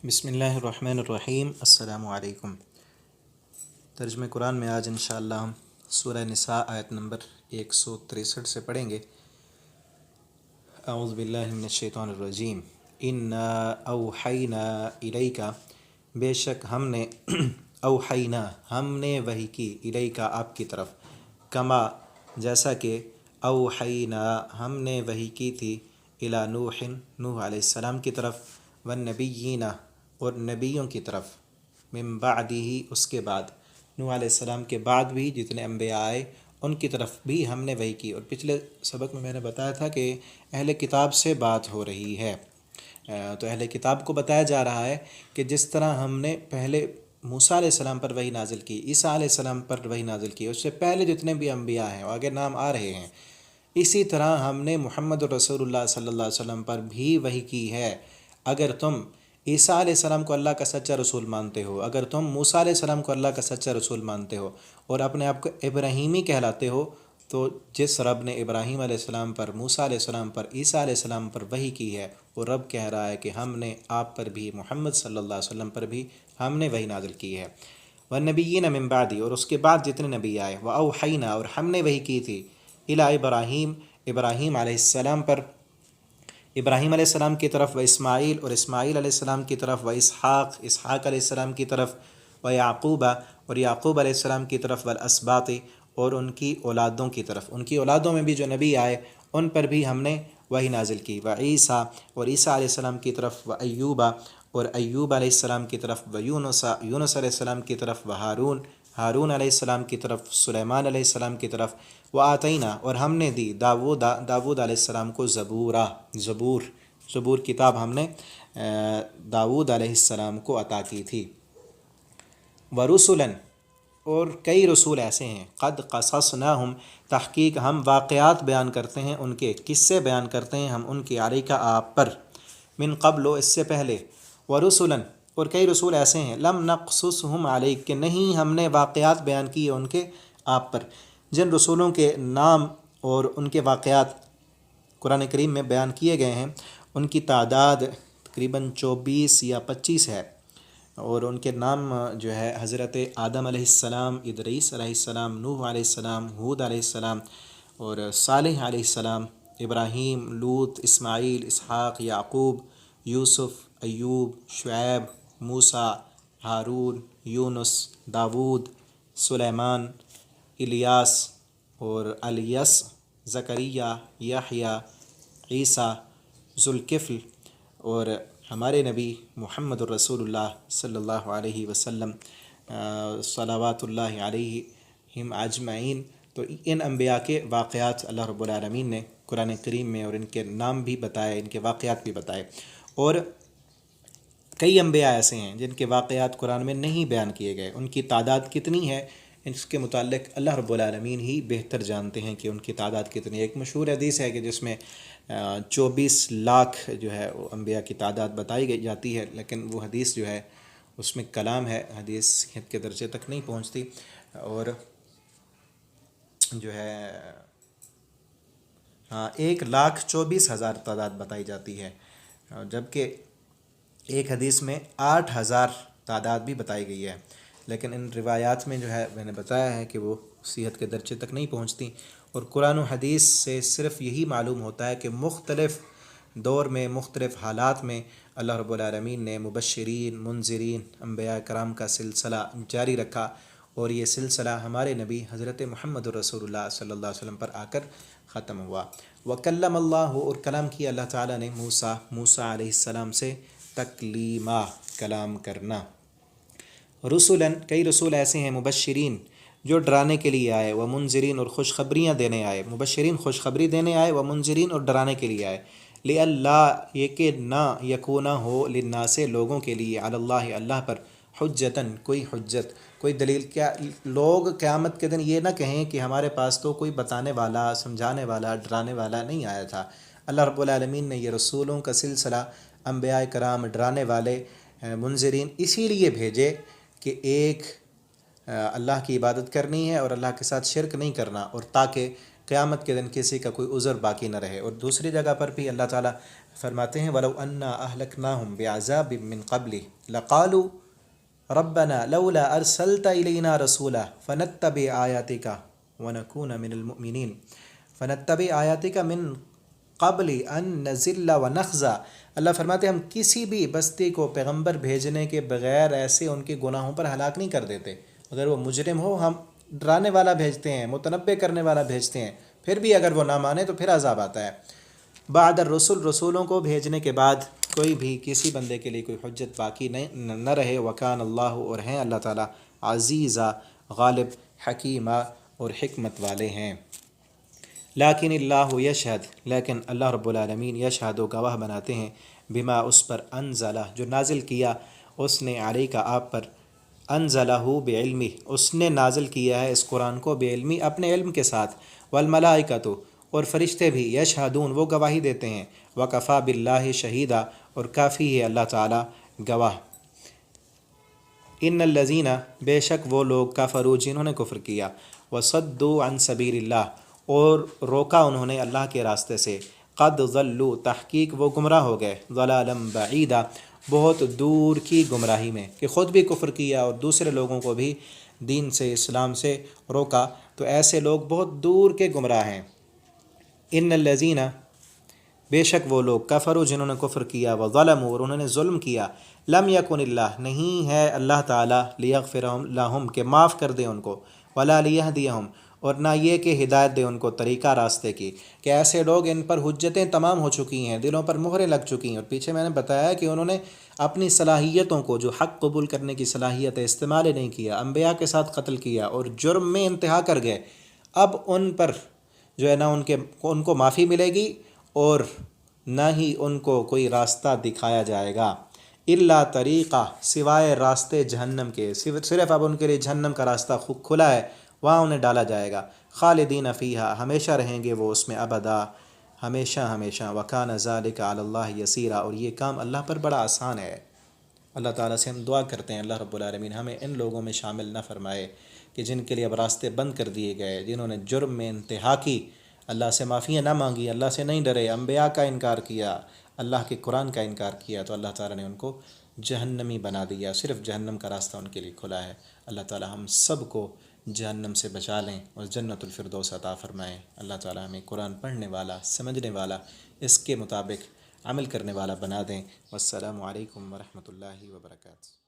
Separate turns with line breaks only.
بسم اللہ الرحمن الرحیم۔ السلام علیکم۔ ترجمہ قرآن میں آج انشاءاللہ ہم سورہ نساء آیت نمبر 163 سے پڑھیں گے۔ اعوذ باللہ من الشیطان الرجیم۔ انا اوحینا الیک، بے شک ہم نے اوحینا ہم نے وحی کی، الیک آپ کی طرف، کما جیسا کہ اوحینا ہم نے وحی کی تھی، الی نوح نوح علیہ السلام کی طرف، والنبیین اور نبیوں کی طرف، من بعدہ اس کے بعد، نوح علیہ السلام کے بعد بھی جتنے انبیاء آئے ان کی طرف بھی ہم نے وحی کی۔ اور پچھلے سبق میں نے بتایا تھا کہ اہل کتاب سے بات ہو رہی ہے، تو اہل کتاب کو بتایا جا رہا ہے کہ جس طرح ہم نے پہلے موسیٰ علیہ السلام پر وحی نازل کی، عیسیٰ علیہ السلام پر وحی نازل کی، اس سے پہلے جتنے بھی انبیاء ہیں آگے نام آ رہے ہیں، اسی طرح ہم نے محمد رسول اللہ صلی اللہ علیہ وسلم پر بھی وحی کی ہے۔ اگر تم عیسیٰ علیہ السلام کو اللہ کا سچا رسول مانتے ہو، اگر تم موسیٰ علیہ السلام کو اللہ کا سچا رسول مانتے ہو اور اپنے آپ کو ابراہیمی کہلاتے ہو، تو جس رب نے ابراہیم علیہ السلام پر، موسیٰ علیہ السلام پر، عیسیٰ علیہ السلام پر وحی کی ہے، وہ رب کہہ رہا ہے کہ ہم نے آپ پر بھی، محمد صلی اللہ علیہ وسلم پر بھی ہم نے وحی نازل کی ہے۔ والنبیین من بعدی، اور اس کے بعد جتنے نبی آئے، وأوحینا اور ہم نے وحی کی تھی، الی ابراہیم ابراہیم علیہ السلام پر، ابراہیم علیہ السلام کی طرف، و اسماعیل اور اسماعیل علیہ السلام کی طرف، و اسحاق اسحاق علیہ السلام کی طرف، و یعقوب اور یعقوب علیہ السلام کی طرف، والاسباط اور ان کی اولادوں کی طرف، ان کی اولادوں میں بھی جو نبی آئے ان پر بھی ہم نے وحی نازل کی، و عیسیٰ اور عیسیٰ علیہ السلام کی طرف، و ایوب اور ایوب علیہ السلام کی طرف، و یونس یونس علیہ السلام کی طرف، و ہارون ہارون علیہ السلام کی طرف، سلیمان علیہ السلام کی طرف، و آتینا اور ہم نے دی داود علیہ السلام کو زبور کتاب ہم نے داود علیہ السلام کو عطا کی تھی۔ ورسلاً اور کئی رسول ایسے ہیں، قد قصصناہم تحقیق ہم واقعات بیان کرتے ہیں ان کے، قصے بیان کرتے ہیں ہم ان کے، علیک آپ پر، من قبل اس سے پہلے، ورسلاً اور کئی رسول ایسے ہیں، لم نقصصہم علیک کہ نہیں ہم نے واقعات بیان کیے ان کے آپ پر۔ جن رسولوں کے نام اور ان کے واقعات قرآن کریم میں بیان کیے گئے ہیں ان کی تعداد تقریباً 24 یا 25 ہے، اور ان کے نام جو ہے حضرت آدم علیہ السلام، ادریس علیہ السلام، نوح علیہ السلام، ہود علیہ السلام اور صالح علیہ السلام، ابراہیم، لوط، اسماعیل، اسحاق، یعقوب، یوسف، ایوب، شعیب، موسیٰ، ہارون، یونس، داود، سلیمان، الیاس اور الیس، زکریا، یحییٰ، عیسیٰ، ذوالکفل اور ہمارے نبی محمد الرسول اللہ صلی اللہ علیہ وسلم، صلوات اللہ علیہم اجمعین۔ تو ان انبیاء کے واقعات اللہ رب العالمین نے قرآن کریم میں اور ان کے نام بھی بتائے، ان کے واقعات بھی بتائے، اور کئی انبیاء ایسے ہیں جن کے واقعات قرآن میں نہیں بیان کیے گئے، ان کی تعداد کتنی ہے اس کے متعلق اللہ رب العالمین ہی بہتر جانتے ہیں کہ ان کی تعداد کتنی ہے۔ ایک مشہور حدیث ہے کہ جس میں 24 لاکھ جو ہے وہ انبیاء کی تعداد بتائی جاتی ہے، لیکن وہ حدیث جو ہے اس میں کلام ہے، حدیث صحت کے درجے تک نہیں پہنچتی، اور جو ہے 1,24,000 تعداد بتائی جاتی ہے، جبکہ ایک حدیث میں 8,000 تعداد بھی بتائی گئی ہے، لیکن ان روایات میں جو ہے میں نے بتایا ہے کہ وہ صحت کے درجے تک نہیں پہنچتی۔ اور قرآن و حدیث سے صرف یہی معلوم ہوتا ہے کہ مختلف دور میں، مختلف حالات میں اللہ رب العالمین نے مبشرین، منذرین، انبیاء کرام کا سلسلہ جاری رکھا، اور یہ سلسلہ ہمارے نبی حضرت محمد رسول اللہ صلی اللہ علیہ وسلم پر آ کر ختم ہوا۔ وکلم اللہ اور کلام کیا اللہ تعالیٰ نے موسیٰ علیہ السلام سے تکلیما کلام کرنا۔ رسولاً کئی رسول ایسے ہیں، مبشرین جو ڈرانے کے لیے آئے، و منذرین اور خوشخبریاں دینے آئے، مبشرین خوشخبری دینے آئے، و منذرین اور ڈرانے کے لیے آئے، لِأَلَّا یہ کہ نہ یکونا ہو، للناس لوگوں کے لیے، علی اللہ اللہ پر، حجتاً کوئی حجت، کوئی دلیل، کیا لوگ قیامت کے دن یہ نہ کہیں کہ ہمارے پاس تو کوئی بتانے والا، سمجھانے والا، ڈرانے والا نہیں آیا تھا۔ اللہ رب العالمین نے یہ رسولوں کا سلسلہ، انبیاء کرام، ڈرانے والے، منذرین اسی لیے بھیجے کہ ایک اللہ کی عبادت کرنی ہے اور اللہ کے ساتھ شرک نہیں کرنا، اور تاکہ قیامت کے دن کسی کا کوئی عذر باقی نہ رہے۔ اور دوسری جگہ پر بھی اللہ تعالیٰ فرماتے ہیں وَلَوْ أَنَّا أَهْلَكْنَاهُمْ بِعَذَابٍ مِّن قَبْلِهِ لَقَالُوا رَبَّنَا لَوْلَا أَرْسَلْتَ إِلَيْنَا رَسُولًا فَنَتَّبِعْ آيَاتِكَ وَنَكُونَ مِنَ الْمُؤْمِنِينَ فَنَتَّبِعْ آيَاتِكَ مِن قبل ان نزل و نخزا۔ اللہ فرماتے ہیں ہم کسی بھی بستی کو پیغمبر بھیجنے کے بغیر ایسے ان کے گناہوں پر ہلاک نہیں کر دیتے۔ اگر وہ مجرم ہو ہم ڈرانے والا بھیجتے ہیں، متنبع کرنے والا بھیجتے ہیں، پھر بھی اگر وہ نہ مانے تو پھر عذاب آتا ہے۔ بعد الرسل، رسولوں کو بھیجنے کے بعد کوئی بھی کسی بندے کے لیے کوئی حجت باقی نہ رہے۔ وکان اللہ، اور ہیں اللہ تعالیٰ عزیزا، غالب، حکیمہ اور حکمت والے ہیں۔ لیکن اللہ یشہد، لیکن اللہ رب العالمین یشہد و گواہ بناتے ہیں، بما اس پر انزلہ جو نازل کیا اس نے علیکہ آپ پر، انزلہ بعلمی اس نے نازل کیا ہے اس قرآن کو بعلمی اپنے علم کے ساتھ، والملائکۃ اور فرشتے بھی یشہدون وہ گواہی دیتے ہیں، وکفیٰ باللہ شہیدا اور کافی ہے اللہ تعالیٰ گواہ۔ ان الذین بے شک وہ لوگ کفروا جنہوں نے کفر کیا، وصدوا عن سبیل اللہ اور روکا انہوں نے اللہ کے راستے سے، قد ضلوا تحقیق وہ گمراہ ہو گئے، ضلالا بعیدا بہت دور کی گمراہی میں، کہ خود بھی کفر کیا اور دوسرے لوگوں کو بھی دین سے، اسلام سے روکا، تو ایسے لوگ بہت دور کے گمراہ ہیں۔ ان الذین بے شک وہ لوگ کفروا جنہوں نے کفر کیا، وظلموا اور انہوں نے ظلم کیا، لم یکن اللہ نہیں ہے اللہ تعالیٰ لیغفر لہم کہ معاف کر دے ان کو، ولا لیہدیہم اور نہ یہ کہ ہدایت دے ان کو طریقہ راستے کی، کہ ایسے لوگ ان پر حجتیں تمام ہو چکی ہیں، دلوں پر مہریں لگ چکی ہیں، اور پیچھے میں نے بتایا کہ انہوں نے اپنی صلاحیتوں کو جو حق قبول کرنے کی صلاحیت ہے استعمال نہیں کیا، انبیاء کے ساتھ قتل کیا اور جرم میں انتہا کر گئے۔ اب ان پر جو ہے نا ان کو معافی ملے گی اور نہ ہی ان کو کوئی راستہ دکھایا جائے گا، الا طریقہ سوائے راستے جہنم کے، صرف اب ان کے لیے جہنم کا راستہ کھلا ہے، وہاں انہیں ڈالا جائے گا، خالدین فیہا ہمیشہ رہیں گے وہ اس میں ابدا، ہمیشہ ہمیشہ، وکان ذالک علی اللہ یسیرا اور یہ کام اللہ پر بڑا آسان ہے۔ اللہ تعالیٰ سے ہم دعا کرتے ہیں اللہ رب العالمین ہمیں ان لوگوں میں شامل نہ فرمائے کہ جن کے لیے اب راستے بند کر دیے گئے، جنہوں نے جرم میں انتہا کی، اللہ سے معافیاں نہ مانگی، اللہ سے نہیں ڈرے، انبیاء کا انکار کیا، اللہ کے قرآن کا انکار کیا، تو اللہ تعالیٰ نے ان کو جہنمی بنا دیا، صرف جہنم کا راستہ ان کے لیے کھلا ہے۔ اللہ تعالیٰ ہم سب کو جہنم سے بچا لیں اور جنت الفردوس عطا فرمائیں۔ اللہ تعالیٰ ہمیں قرآن پڑھنے والا، سمجھنے والا، اس کے مطابق عمل کرنے والا بنا دیں۔ والسلام علیکم ورحمۃ اللہ وبرکاتہ۔